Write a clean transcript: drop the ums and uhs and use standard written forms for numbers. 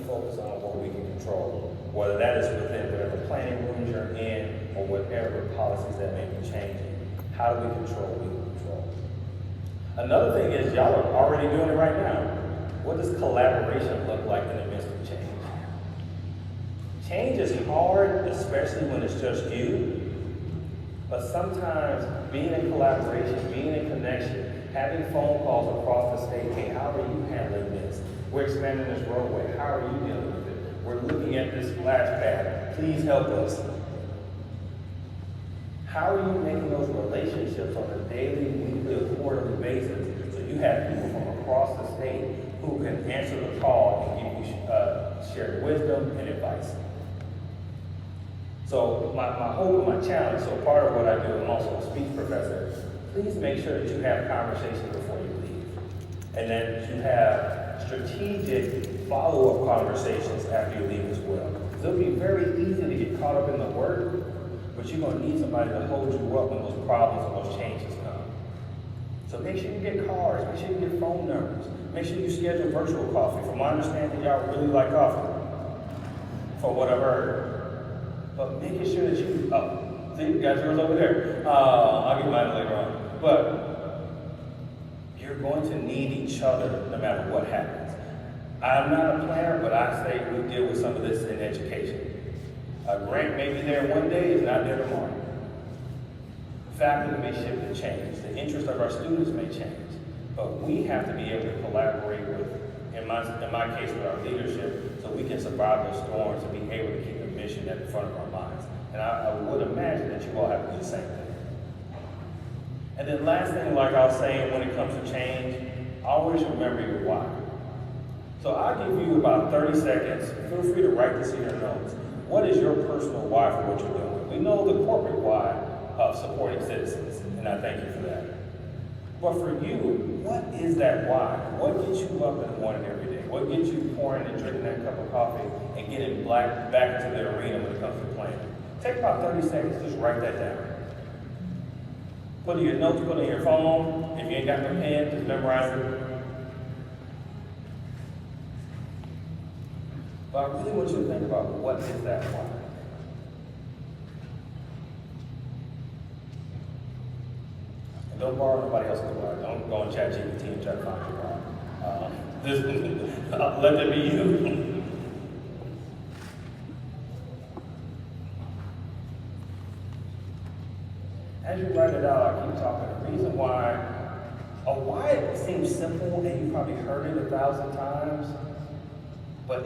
focus on what we can control, whether that is within whatever planning rooms you're in or whatever policies that may be changing. How do we control what we can control? Another thing is y'all are already doing it right now. What does collaboration look like in the midst of change? Change is hard, especially when it's just you. But sometimes being in collaboration, being in connection, having phone calls across the state, hey, how are you handling this? We're expanding this roadway, how are you dealing with it? We're looking at this splash pad, please help us. How are you making those relationships on a daily, weekly, or quarterly basis so you have people from across the state who can answer the call and give you shared wisdom and advice? So my hope and my challenge, so part of what I do, I'm also a speech professor, please make sure that you have conversations before you leave. And that you have strategic follow-up conversations after you leave as well. Because it'll be very easy to get caught up in the work, but you're going to need somebody to hold you up when those problems and those changes come. So make sure you get cards, make sure you get phone numbers, make sure you schedule virtual coffee. From my understanding, y'all really like coffee, from what I've heard. But making sure that you, see, you got yours over there. I'll get mine later on. But you're going to need each other no matter what happens. I'm not a planner, but I say we deal with some of this in education. A grant may be there one day, it's not there tomorrow. Faculty may shift and change. The interest of our students may change. But we have to be able to collaborate with, in my case, with our leadership, so we can survive those storms and be able to keep the mission at the front of our minds. And I would imagine that you all have to do the same thing. And then last thing, like I was saying, when it comes to change, always remember your why. So I'll give you about 30 seconds. Feel free to write this in your notes. What is your personal why for what you're doing? We know the corporate why of supporting citizens, and I thank you for that. But for you, what is that why? What gets you up in the morning every day? What gets you pouring and drinking that cup of coffee and getting back into the arena when it comes to planning? Take about 30 seconds, just write that down. Put it in your notes, put it in your phone. If you ain't got no pen, just memorize it. But I really want you to think about what is that why. And don't borrow nobody else's why. Don't go on ChatGPT and try to find your why. Let that be you. As you write it out, I keep talking. The reason why, a why seems simple, and you probably heard it 1,000 times, but